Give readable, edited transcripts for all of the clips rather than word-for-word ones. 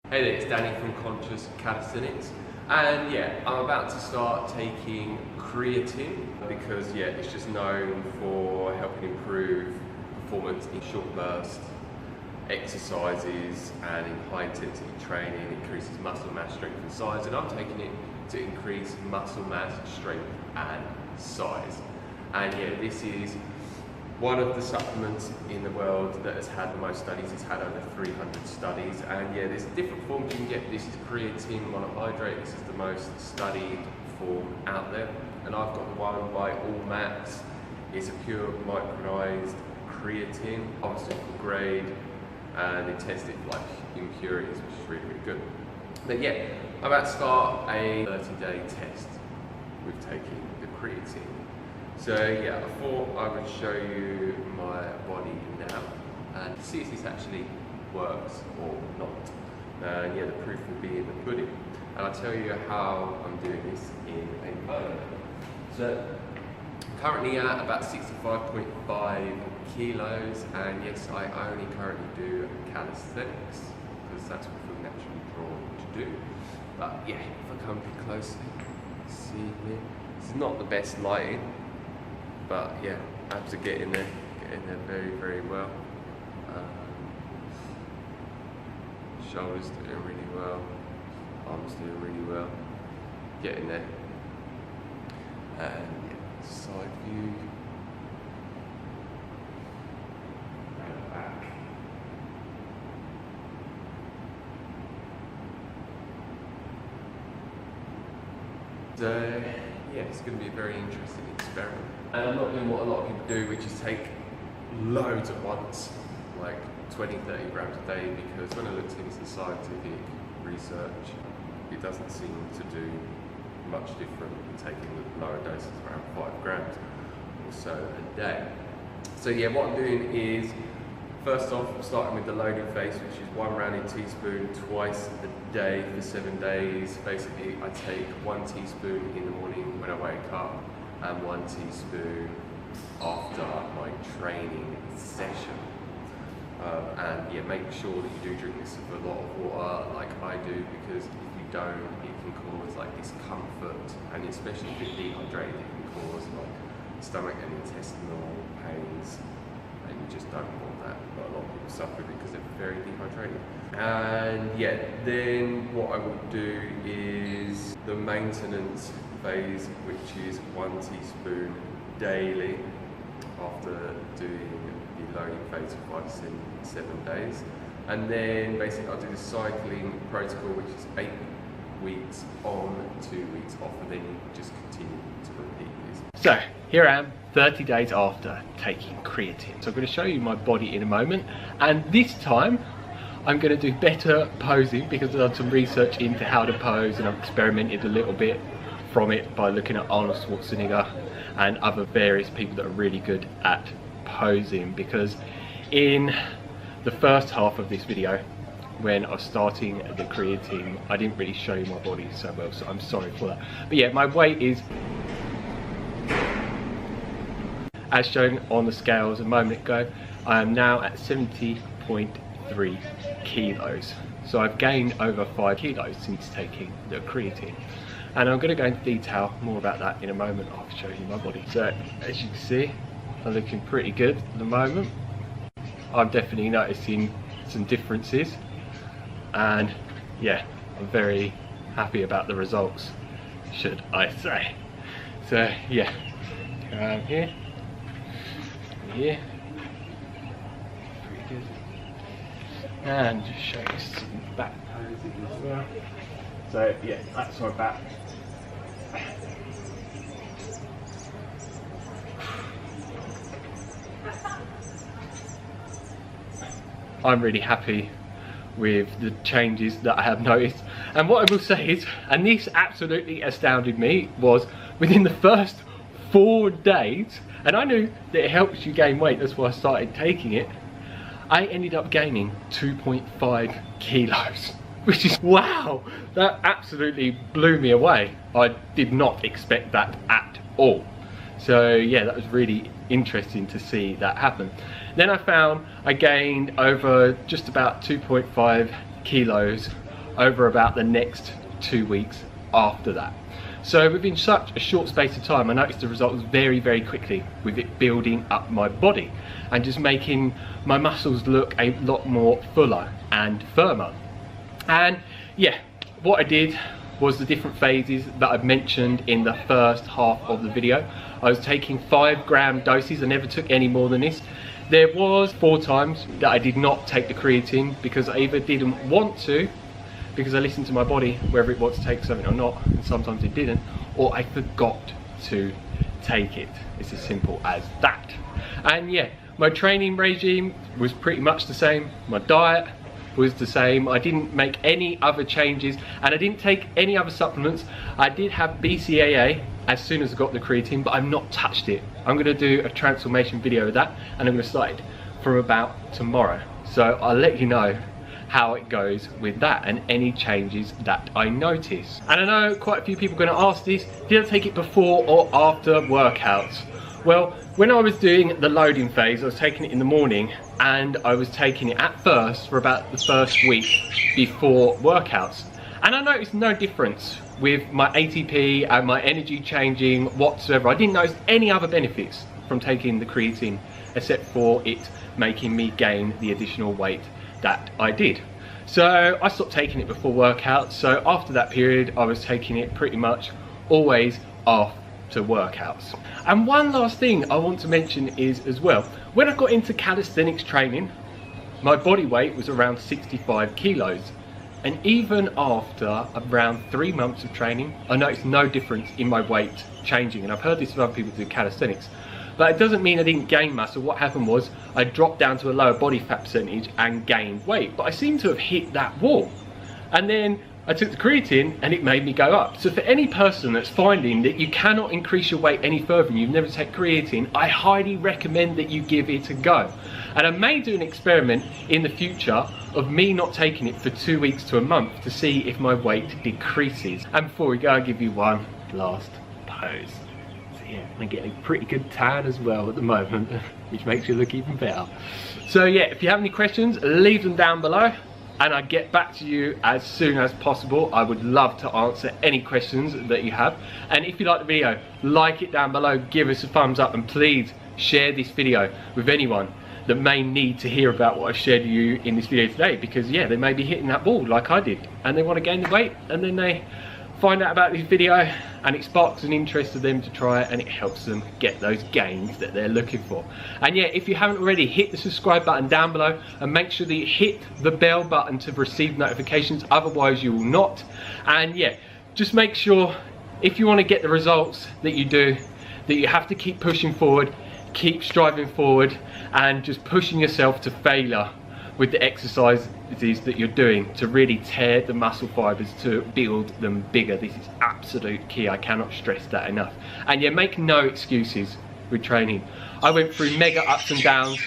Hey there, it's Danny from Conscious Calisthenics, and yeah, I'm about to start taking creatine because yeah, it's just known for helping improve performance in short burst exercises and in high intensity training. It increases muscle mass, strength and size, and I'm taking it to increase muscle mass, strength and size. And yeah, this is one of the supplements in the world that has had the most studies. It's had over 300 studies, and yeah, there's different forms you can get. This is creatine monohydrate. This is the most studied form out there, and I've got the one by All Max. It's a pure micronized creatine, pharmaceutical grade, and it tested like impurities, which is really, really good. But yeah, I'm about to start a 30-day test with taking the creatine. So yeah, I thought I would show you my body now and see if this actually works or not. And yeah, the proof will be in the pudding. And I'll tell you how I'm doing this in a moment. So currently at about 65.5 kilos, and yes, I only currently do calisthenics because that's what I feel naturally drawn to do. But yeah, if I come a bit closer, see here, this is not the best lighting. But yeah, abs are getting there very, very well. Shoulders doing really well, arms doing really well, getting there. And yeah, side view. And back. So yeah, it's going to be a very interesting experiment. And I'm not doing what a lot of people do, which is take loads at once, like 20, 30 grams a day, because when I looked into the scientific research, it doesn't seem to do much different than taking the lower doses around 5 grams or so a day. So yeah, what I'm doing is, first off, I'm starting with the loading phase, which is 1 rounding teaspoon twice a day for 7 days. Basically, I take 1 teaspoon in the morning when I wake up, and 1 teaspoon after my training session. And yeah, make sure that you do drink this with a lot of water, like I do, because if you don't, it can cause like discomfort, and especially if you're dehydrated, it can cause like stomach and intestinal pains, and you just don't want that. But a lot of people suffer because they're very dehydrated. And yeah, then what I will do is the maintenance phase, which is 1 teaspoon daily after doing the loading phase for 5 to 7 days. And then basically I'll do the cycling protocol, which is 8 weeks on, 2 weeks off, and then you just continue to repeat this. So here I am 30 days after taking creatine. So I'm going to show you my body in a moment, and this time I'm going to do better posing because I've done some research into how to pose, and I've experimented a little bit from it by looking at Arnold Schwarzenegger and other various people that are really good at posing. Because in the first half of this video, when I was starting the creatine, I didn't really show you my body so well, so I'm sorry for that. But yeah, my weight is, as shown on the scales a moment ago, I am now at 70.3 kilos. So I've gained over 5 kilos since taking the creatine. And I'm going to go into detail more about that in a moment. I'll show you my body. So as you can see, I'm looking pretty good at the moment. I'm definitely noticing some differences, and yeah, I'm very happy about the results, should I say. So yeah, around here, here, pretty good. And just show you some back posing as well. So yeah, that's my back. I'm really happy with the changes that I have noticed. And what I will say is, and this absolutely astounded me, was within the first 4 days, and I knew that it helps you gain weight, that's why I started taking it, I ended up gaining 2.5 kilos. Which is, wow, that absolutely blew me away. I did not expect that at all. So yeah, that was really interesting to see that happen. Then I found I gained over just about 2.5 kilos over about the next 2 weeks after that. So within such a short space of time, I noticed the results very, very quickly, with it building up my body and just making my muscles look a lot more fuller and firmer. And yeah, what I did was the different phases that I've mentioned in the first half of the video. I was taking 5-gram doses. I never took any more than this. There was 4 times that I did not take the creatine because I either didn't want to, because I listened to my body whether it wants to take something or not, and sometimes it didn't, or I forgot to take it. It's as simple as that. And yeah, my training regime was pretty much the same. My diet was the same. I didn't make any other changes, and I didn't take any other supplements. I did have BCAA as soon as I got the creatine, but I've not touched it. I'm going to do a transformation video of that, and I'm going to start it from about tomorrow. So I'll let you know how it goes with that and any changes that I notice. And I know quite a few people are going to ask this, did I take it before or after workouts? Well, when I was doing the loading phase, I was taking it in the morning, and I was taking it at first for about the first week before workouts. And I noticed no difference with my ATP and my energy changing whatsoever. I didn't notice any other benefits from taking the creatine except for it making me gain the additional weight that I did. So I stopped taking it before workouts. So after that period, I was taking it pretty much always after workouts. And one last thing I want to mention is as well, when I got into calisthenics training, my body weight was around 65 kilos. And even after around 3 months of training, I noticed no difference in my weight changing. And I've heard this from other people who do calisthenics. But it doesn't mean I didn't gain muscle. What happened was I dropped down to a lower body fat percentage and gained weight. But I seem to have hit that wall. And then I took the creatine and it made me go up. So for any person that's finding that you cannot increase your weight any further and you've never taken creatine, I highly recommend that you give it a go. And I may do an experiment in the future of me not taking it for 2 weeks to a month to see if my weight decreases. And before we go, I'll give you one last pose. Yeah, I'm getting a pretty good tan as well at the moment, which makes you look even better. So yeah, if you have any questions, leave them down below and I'll get back to you as soon as possible. I would love to answer any questions that you have. And if you like the video, like it down below, give us a thumbs up, and please share this video with anyone that may need to hear about what I've shared with you in this video today, because yeah, they may be hitting that wall like I did and they want to gain the weight, and then they find out about this video and it sparks an interest of them to try it, and it helps them get those gains that they're looking for. And yeah, if you haven't already, hit the subscribe button down below and make sure that you hit the bell button to receive notifications, otherwise you will not. And yeah, just make sure, if you want to get the results that you do, that you have to keep pushing forward, keep striving forward, and just pushing yourself to failure with the exercises that you're doing to really tear the muscle fibers, to build them bigger. This is absolute key. I cannot stress that enough. And yeah, make no excuses with training. I went through mega ups and downs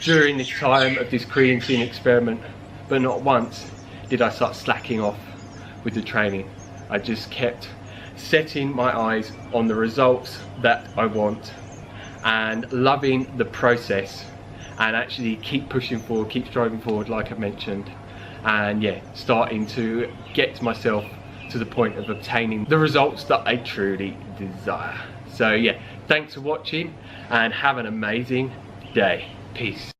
during this time of this creatine experiment, but not once did I start slacking off with the training. I just kept setting my eyes on the results that I want and loving the process, and actually keep pushing forward, keep striving forward like I mentioned, and yeah, starting to get myself to the point of obtaining the results that I truly desire. So yeah, thanks for watching and have an amazing day. Peace.